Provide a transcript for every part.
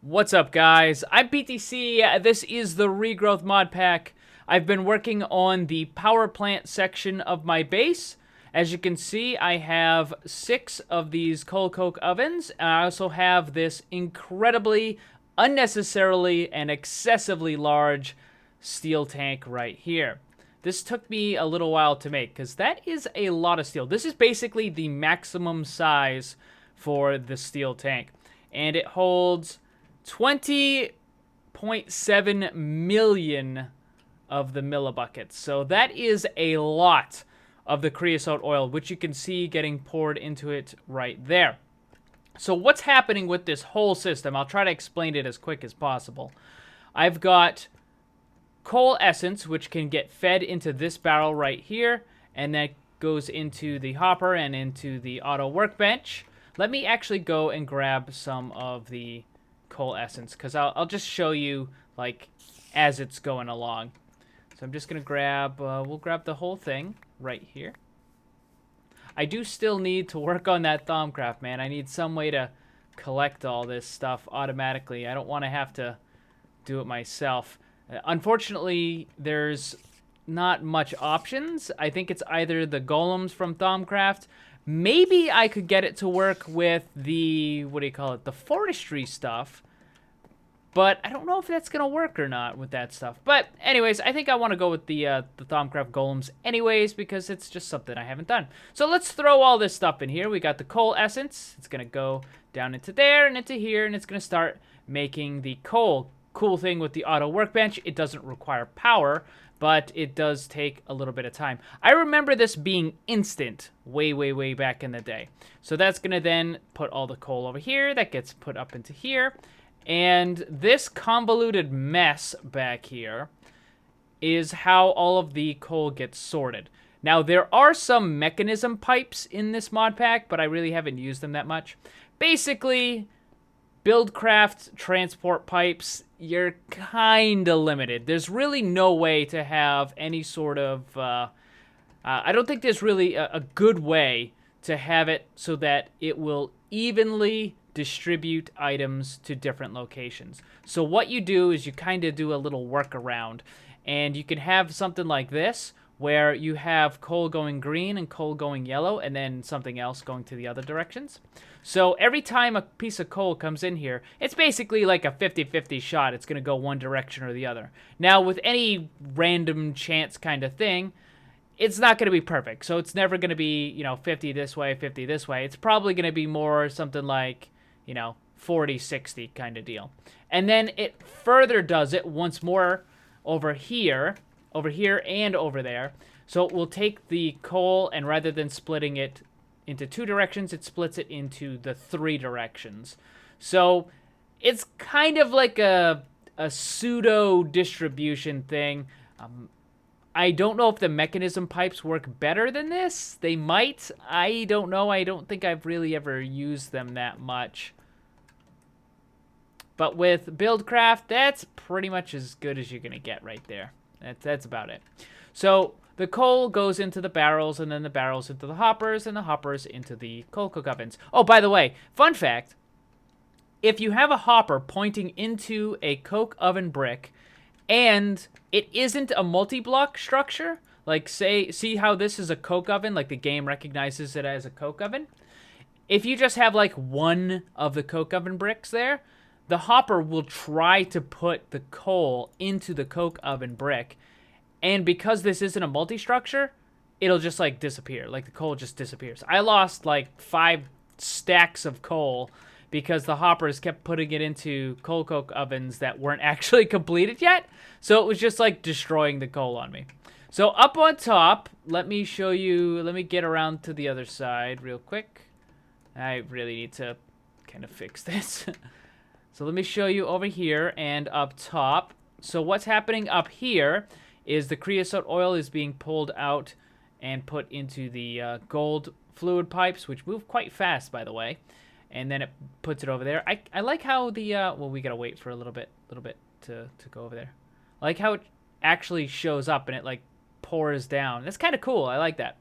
What's up, guys? I'm PTC. This is the Regrowth mod pack. I've been working on the power plant section of my base. As you can see, I have 6 of these coal coke ovens, and I also have this incredibly, unnecessarily, and excessively large steel tank right here. This took me a little while to make, because that is a lot of steel. This is basically the maximum size for the steel tank, and it holds 20.7 million of the millibuckets. So that is a lot of the creosote oil, which you can see getting poured into it right there. So what's happening with this whole system? I'll try to explain it as quick as possible. I've got coal essence, which can get fed into this barrel right here, and that goes into the hopper and into the auto workbench. Let me actually go and grab some of the coal essence, because I'll just show you, like, as it's going along. So I'm just going to grab, we'll grab the whole thing right here. I do still need to work on that Thaumcraft, man. I need some way to collect all this stuff automatically. I don't want to have to do it myself. Unfortunately, there's not much options. I think it's either the golems from Thaumcraft. Maybe I could get it to work with the, what do you call it, the forestry stuff. But I don't know if that's going to work or not with that stuff. But anyways, I think I want to go with the Thaumcraft golems anyways, because it's just something I haven't done. So let's throw all this stuff in here. We got the coal essence. It's going to go down into there and into here, and it's going to start making the coal. Cool thing with the auto workbench, it doesn't require power, but it does take a little bit of time. I remember this being instant way back in the day. So that's going to then put all the coal over here. That gets put up into here. And this convoluted mess back here is how all of the coal gets sorted. Now, there are some mechanism pipes in this mod pack, but I really haven't used them that much. Basically, Buildcraft transport pipes, you're kind of limited. There's really no way to have any sort of... I don't think there's really a good way to have it so that it will evenly distribute items to different locations. So what you do is you kind of do a little workaround, and you can have something like this, where you have coal going green and coal going yellow, and then something else going to the other directions. So every time a piece of coal comes in here, it's basically like a 50-50 shot. It's going to go one direction or the other. Now, with any random chance kind of thing, it's not going to be perfect. So it's never going to be, you know, 50 this way, 50 this way. It's probably going to be more something like, you know, 40-60 kind of deal. And then it further does it once more over here and over there. So it will take the coal, and rather than splitting it into 2 directions, it splits it into the 3 directions. So it's kind of like a pseudo distribution thing. I don't know if the mechanism pipes work better than this. They might. I don't know. I don't think I've really ever used them that much. But with Buildcraft, that's pretty much as good as you're going to get right there. That's about it. So the coal goes into the barrels, and then the barrels into the hoppers, and the hoppers into the coal cook ovens. Oh, by the way, fun fact. If you have a hopper pointing into a coke oven brick, and it isn't a multi-block structure, like see how this is a coke oven, like the game recognizes it as a coke oven? If you just have like one of the coke oven bricks there, the hopper will try to put the coal into the coke oven brick, and because this isn't a multi-structure, it'll just like disappear. Like the coal just disappears. I lost like 5 stacks of coal because the hoppers kept putting it into coal coke ovens that weren't actually completed yet. So it was just like destroying the coal on me. So up on top, let me show you, let me get around to the other side real quick. I really need to kind of fix this. So let me show you over here and up top. So what's happening up here is the creosote oil is being pulled out and put into the gold fluid pipes, which move quite fast, by the way. And then it puts it over there. I like how the, well, we gotta wait for a little bit to go over there. I like how it actually shows up and it like pours down. That's kind of cool. I like that.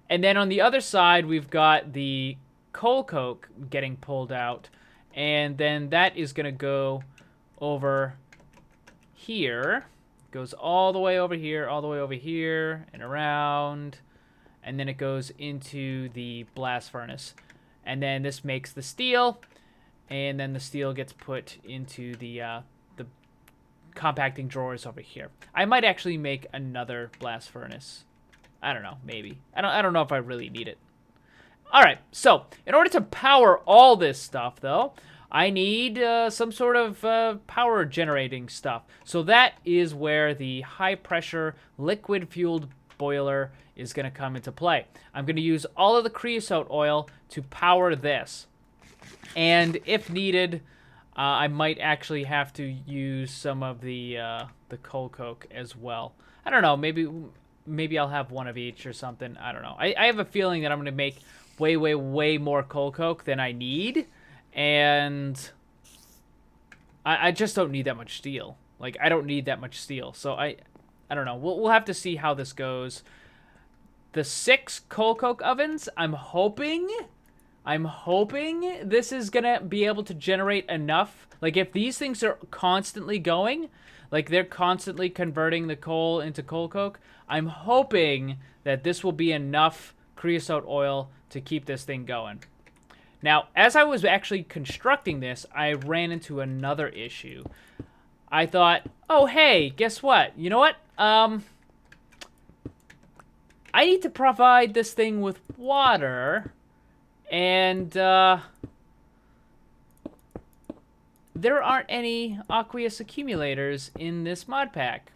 And then on the other side, we've got the coal coke getting pulled out. And then that is going to go over here. Goes all the way over here, all the way over here, and around. And then it goes into the blast furnace. And then this makes the steel. And then the steel gets put into the compacting drawers over here. I might actually make another blast furnace. I don't know, maybe. I don't know if I really need it. All right, so in order to power all this stuff, though, I need some sort of power generating stuff. So that is where the high pressure liquid fueled boiler is going to come into play. I'm going to use all of the creosote oil to power this. And if needed, I might actually have to use some of the coal coke as well. I don't know, maybe I'll have one of each or something. I don't know. I have a feeling that I'm going to make way more coal coke than I need. And I just don't need that much steel. Like, I don't need that much steel. So I don't know. We'll have to see how this goes. The 6 coal coke ovens, I'm hoping this is going to be able to generate enough. Like, if these things are constantly going, like they're constantly converting the coal into coal coke, I'm hoping that this will be enough creosote oil to keep this thing going. Now, as I was actually constructing this, I ran into another issue. I thought, oh, hey, guess what? You know what? I need to provide this thing with water, and there aren't any aqueous accumulators in this mod pack.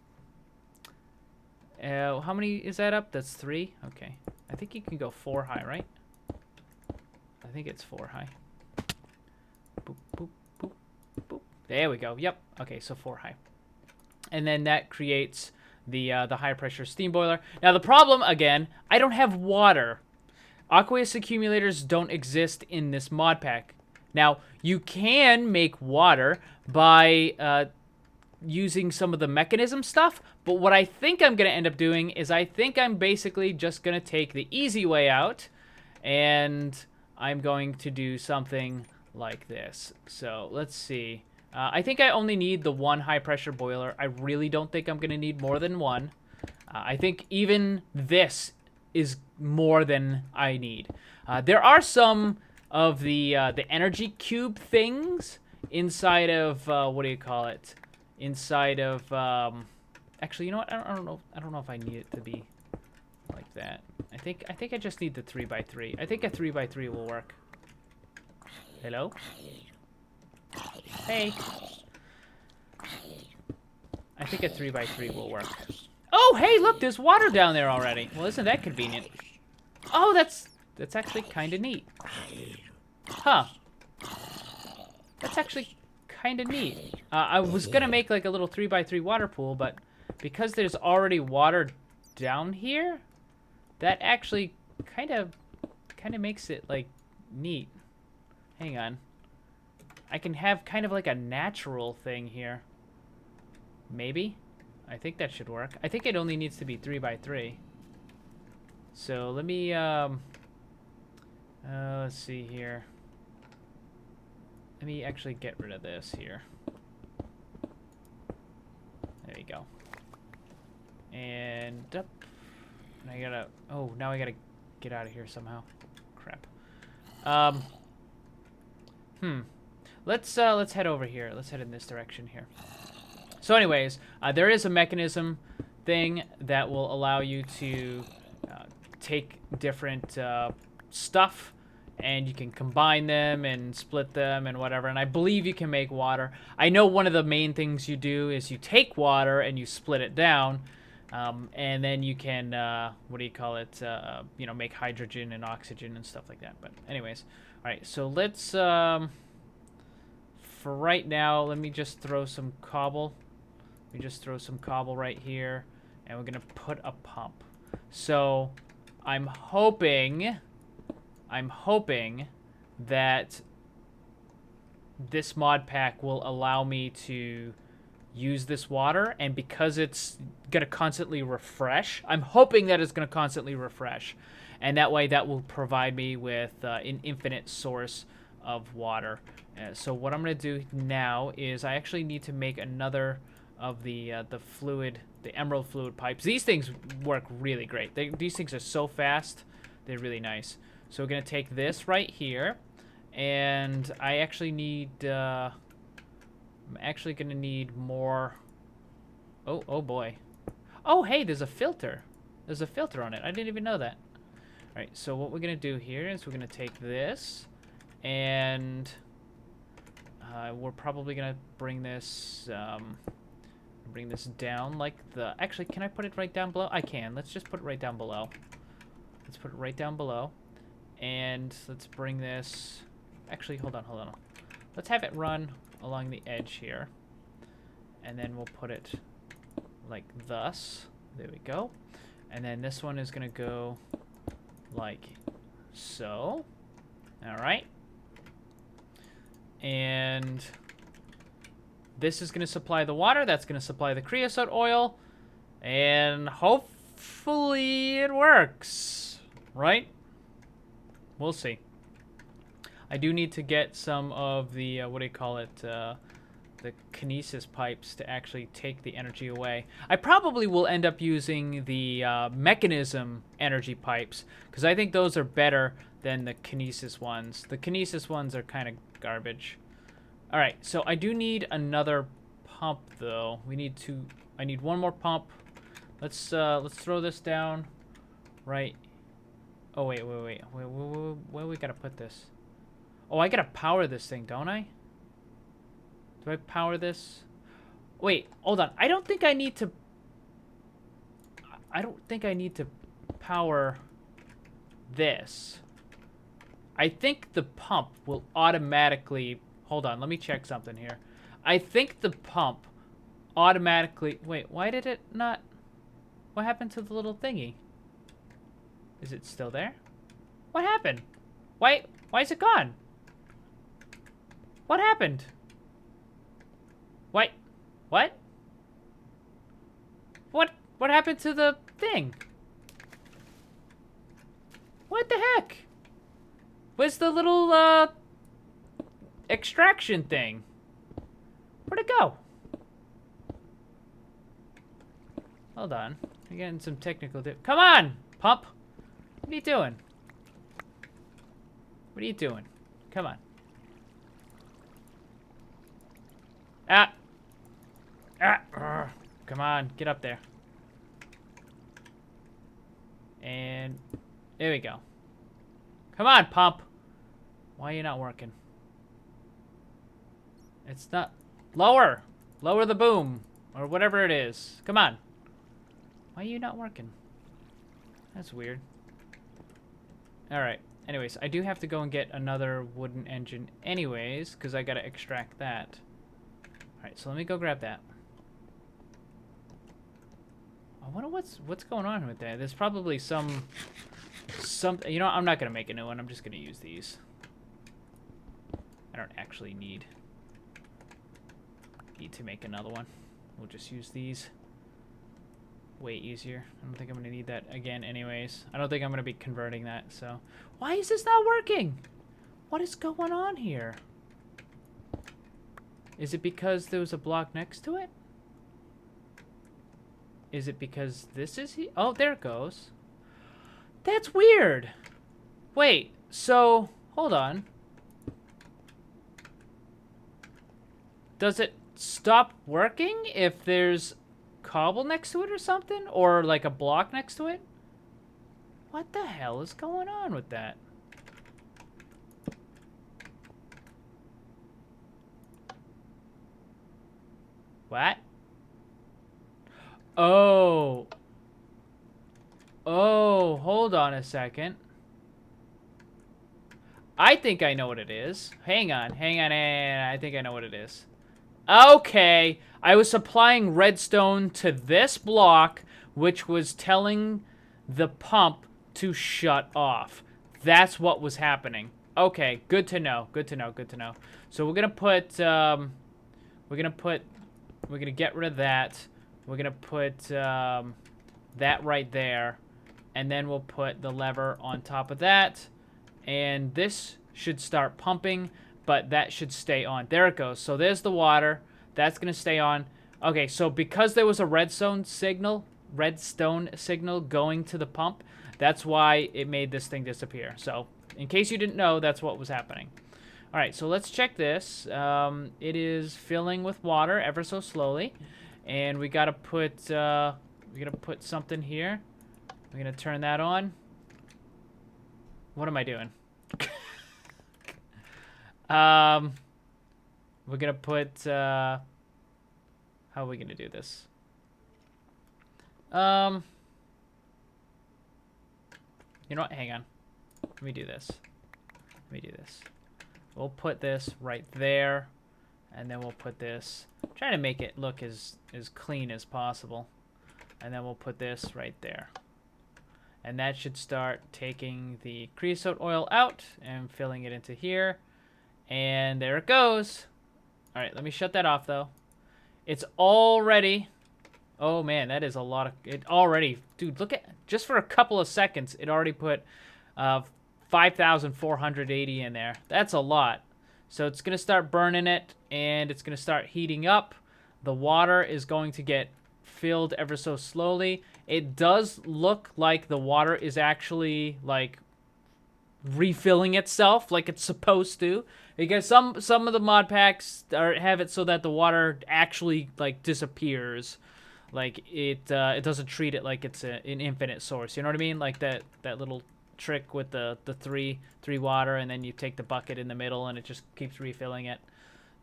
How many is that up? That's 3? Okay. I think you can go 4 high, right? I think it's 4 high. Boop, boop, boop, boop. There we go. Yep. Okay, so 4 high. And then that creates the high pressure steam boiler. Now the problem, again, I don't have water. Aqueous accumulators don't exist in this mod pack. Now, you can make water by using some of the mechanism stuff, but what I think I'm going to end up doing is I think I'm basically just going to take the easy way out, and I'm going to do something like this. So let's see. I think I only need the 1 high pressure boiler. I really don't think I'm going to need more than 1. I think even this is more than I need. There are some of the energy cube things inside of what do you call it? Inside of actually, you know what? I don't know if I need it to be like that. I think I just need the 3x3. I think a 3x3 will work. Hello? Hey. I think a 3x3 will work. Oh, hey, look, there's water down there already. Well, isn't that convenient? Oh, that's actually kind of neat. Huh. That's actually kind of neat. I was gonna make like a little 3x3 water pool, but because there's already water down here, that actually kind of makes it like neat. Hang on. I can have kind of like a natural thing here. Maybe? I think that should work. I think it only needs to be 3x3. So let me let's see here. Let me actually get rid of this here. There you go. And up. And I gotta, oh, now I gotta get out of here somehow. Crap. Let's head over here. Let's head in this direction here. So anyways, there is a mechanism thing that will allow you to take different stuff, and you can combine them and split them and whatever. And I believe you can make water. I know one of the main things you do is you take water and you split it down, and then you can, what do you call it, you know, make hydrogen and oxygen and stuff like that. But anyways, all right, so let's, for right now, let me just throw some cobble. We just throw some cobble right here, and we're going to put a pump. So I'm hoping that this mod pack will allow me to use this water, and because it's going to constantly refresh, I'm hoping that it's going to constantly refresh, and that way that will provide me with an infinite source of water. So what I'm going to do now is I actually need to make another of the fluid, the emerald fluid pipes. These things work really great. These things are so fast. They're really nice. So we're going to take this right here, and I actually need, I'm actually going to need more. Oh boy. Oh, hey, there's a filter. There's a filter on it. I didn't even know that. All right, so what we're going to do here is we're going to take this, and we're probably going to bring this down like the... Actually, can I put it right down below? I can. Let's just put it right down below. Let's put it right down below. And let's bring this... Actually, hold on. Let's have it run along the edge here. And then we'll put it like thus. There we go. And then this one is going to go like so. All right. And this is going to supply the water. That's going to supply the creosote oil. And hopefully it works. Right? We'll see. I do need to get some of the, what do you call it, the kinesis pipes to actually take the energy away. I probably will end up using the mechanism energy pipes, because I think those are better than the kinesis ones. The kinesis ones are kind of garbage. All right, so I do need another pump, though. I need one more pump. Let's throw this down right. Oh, wait. Where we gotta put this? Oh, I gotta power this thing, don't I? Do I power this? Wait, hold on. I don't think I need to power this. I think the pump will automatically... Hold on, let me check something here. I think the pump automatically... Wait, why did it not... What happened to the little thingy? Is it still there? What happened? Why is it gone? What happened? What? What happened to the thing? What the heck? Where's the little, extraction thing? Where'd it go? Hold on. I'm getting some technical... Come on, pump! What are you doing? What are you doing? Come on. Come on, get up there. And there we go. Come on, pump. Why are you not working? It's not... Lower! Lower the boom. Or whatever it is. Come on. Why are you not working? That's weird. Alright. Anyways, I do have to go and get another wooden engine anyways, because I gotta extract that. Alright, so let me go grab that. I wonder what's going on with that. There's probably some... You know, I'm not gonna make a new one. I'm just gonna use these. I don't actually need to make another one. We'll just use these. Way easier. I don't think I'm gonna need that again anyways. I don't think I'm gonna be converting that, so... Why is this not working? What is going on here? Is it because there was a block next to it? Is it because this is... Oh, there it goes. That's weird. Wait, so... Hold on. Does it stop working if there's cobble next to it or something? Or like a block next to it? What the hell is going on with that? What? Oh. Oh, hold on a second. I think I know what it is. Hang on. I think I know what it is. Okay. I was supplying redstone to this block, which was telling the pump to shut off. That's what was happening. Okay, good to know. So we're gonna put, we're gonna get rid of that. We're gonna put that right there, and then we'll put the lever on top of that, and this should start pumping, but that should stay on. There it goes. So there's the water. That's going to stay on. Okay, so because there was a redstone signal going to the pump, that's why it made this thing disappear. So in case you didn't know, that's what was happening. All right, so let's check this. It is filling with water ever so slowly, and we gotta put something here. We're gonna turn that on. What am I doing? We're gonna put. How are we gonna do this? You know what? Hang on. Let me do this. We'll put this right there, and then we'll put this. Try to make it look as clean as possible, and then we'll put this right there. And that should start taking the creosote oil out and filling it into here. And there it goes. All right, let me shut that off though. It's already. Oh man, that is a lot of it already. Dude, look at just for a couple of seconds, it already put 5,480 in there. That's a lot. So it's gonna start burning it, and it's gonna start heating up. The water is going to get filled ever so slowly. It does look like the water is actually like refilling itself like it's supposed to, because some of the mod packs have it so that the water actually like disappears, like it doesn't treat it like it's an infinite source. You know what I mean? Like that little trick with the three water, and then you take the bucket in the middle and it just keeps refilling it.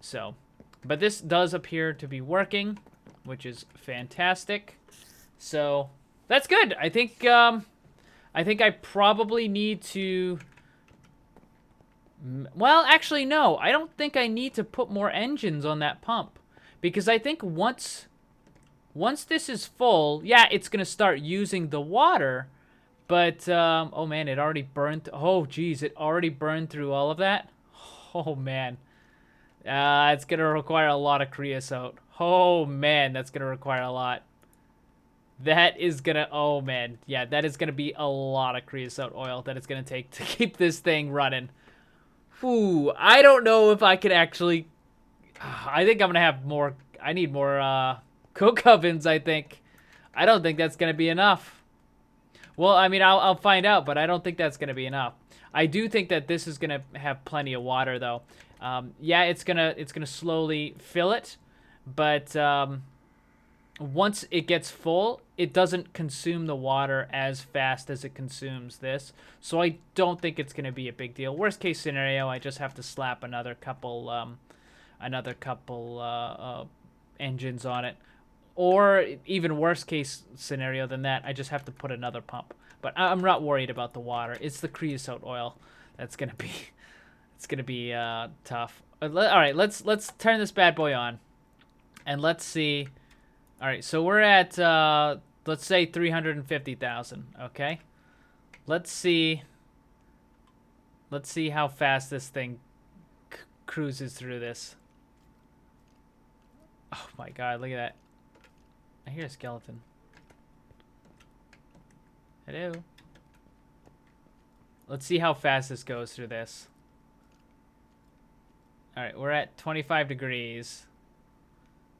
So, but this does appear to be working, which is fantastic. So that's good. I think I probably need to. Well, actually, no. I don't think I need to put more engines on that pump, because I think once this is full, yeah, it's gonna start using the water. But oh man, it already burned. Oh geez, it already burned through all of that. Oh man, it's gonna require a lot of creosote. Oh man, that's gonna require a lot. That is gonna, oh man, yeah, that is gonna be a lot of creosote oil that it's gonna take to keep this thing running. Ooh, I don't know if I could actually. I think I'm gonna have more. I need more coke ovens. I think. I don't think that's gonna be enough. Well, I mean, I'll find out, but I don't think that's gonna be enough. I do think that this is gonna have plenty of water, though. Yeah, it's gonna slowly fill it, but once it gets full, it doesn't consume the water as fast as it consumes this. So I don't think it's going to be a big deal. Worst case scenario, I just have to slap another couple engines on it. Or even worst case scenario than that, I just have to put another pump. But I'm not worried about the water. It's the creosote oil that's going to be it's going to be tough. All right, let's turn this bad boy on. And let's see. All right, so we're at, let's say 350,000, okay? Let's see how fast this thing cruises through this. Oh my God, look at that. I hear a skeleton. Hello? Let's see how fast this goes through this. All right, we're at 25 degrees.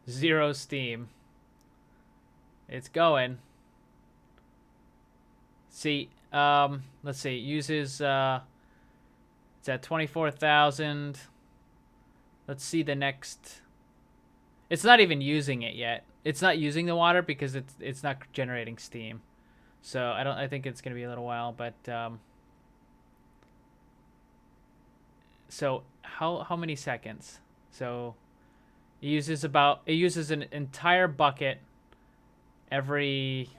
0 steam. It's going. See, let's see. It uses, it's at 24,000. Let's see the next. It's not even using it yet. It's not using the water because it's not generating steam. So I think it's gonna be a little while, but so how many seconds? So it uses an entire bucket every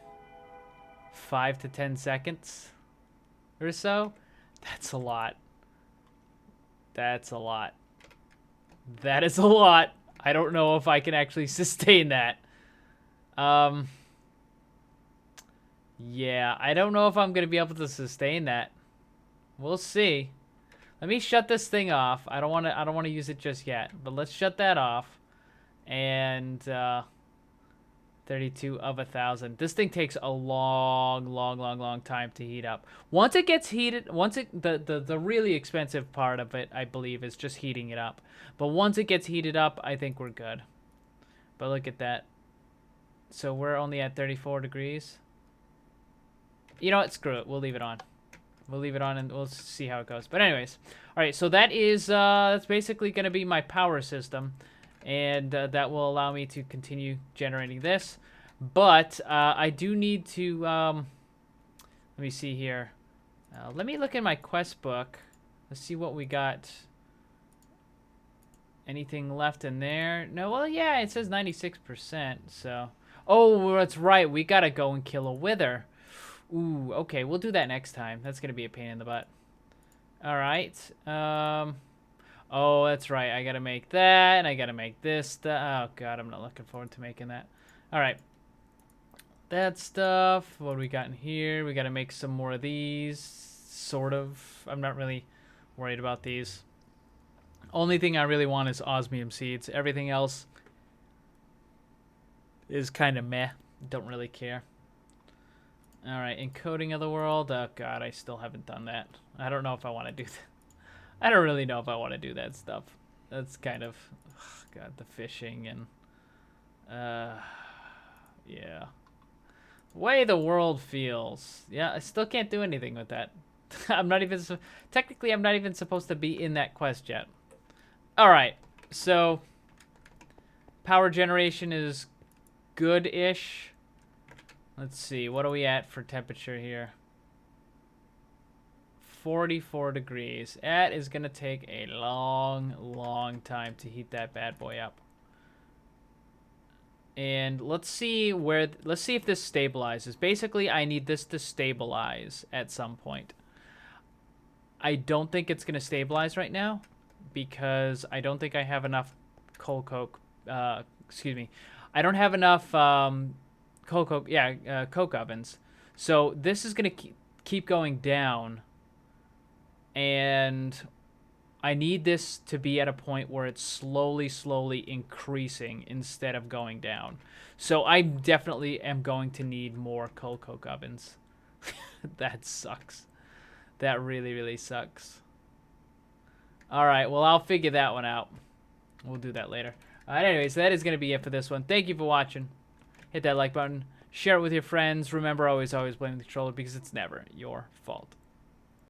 5 to 10 seconds or so. That's a lot. That's a lot. That is a lot. I don't know if I can actually sustain that. Yeah, I don't know if I'm gonna be able to sustain that. We'll see. Let me shut this thing off. I don't wanna use it just yet, but let's shut that off. And 32 of 1,000. This thing takes a long time to heat up. Once it gets heated, the really expensive part of it, I believe, is just heating it up. But once it gets heated up, I think we're good. But look at that. So we're only at 34 degrees. You know what? Screw it. We'll leave it on. We'll leave it on and we'll see how it goes. But anyways, all right. So that is that's basically going to be my power system. And that will allow me to continue generating this. But I do need to, let me see here. Let me look in my quest book. Let's see what we got. Anything left in there? No, well, yeah, it says 96%, so. Oh, that's right. We got to go and kill a wither. Ooh, okay, we'll do that next time. That's going to be a pain in the butt. All right. Oh, that's right. I got to make that, and I got to make this stuff. Oh, God, I'm not looking forward to making that. All right. That stuff. What do we got in here? We got to make some more of these, sort of. I'm not really worried about these. Only thing I really want is osmium seeds. Everything else is kind of meh. Don't really care. All right, encoding of the world. Oh, God, I still haven't done that. I don't know if I want to do that. I don't really know if I want to do that stuff. That's kind of, oh God, the fishing and, yeah. The way the world feels. Yeah, I still can't do anything with that. I'm not even, technically I'm not even supposed to be in that quest yet. All right, so power generation is good-ish. Let's see, what are we at for temperature here? 44 degrees. That is going to take a long time to heat that bad boy up. And let's see if this stabilizes. Basically, I need this to stabilize at some point. I don't think it's going to stabilize right now because I don't think I have enough coke I don't have enough coke ovens. So this is going to keep going down. And I need this to be at a point where it's slowly increasing instead of going down. So I definitely am going to need more coke ovens. That sucks. That really sucks. All right, well, I'll figure that one out. We'll do that later. Anyways, that is going to be it for this one. Thank you for watching. Hit that like button. Share it with your friends. Remember, always blame the controller because it's never your fault.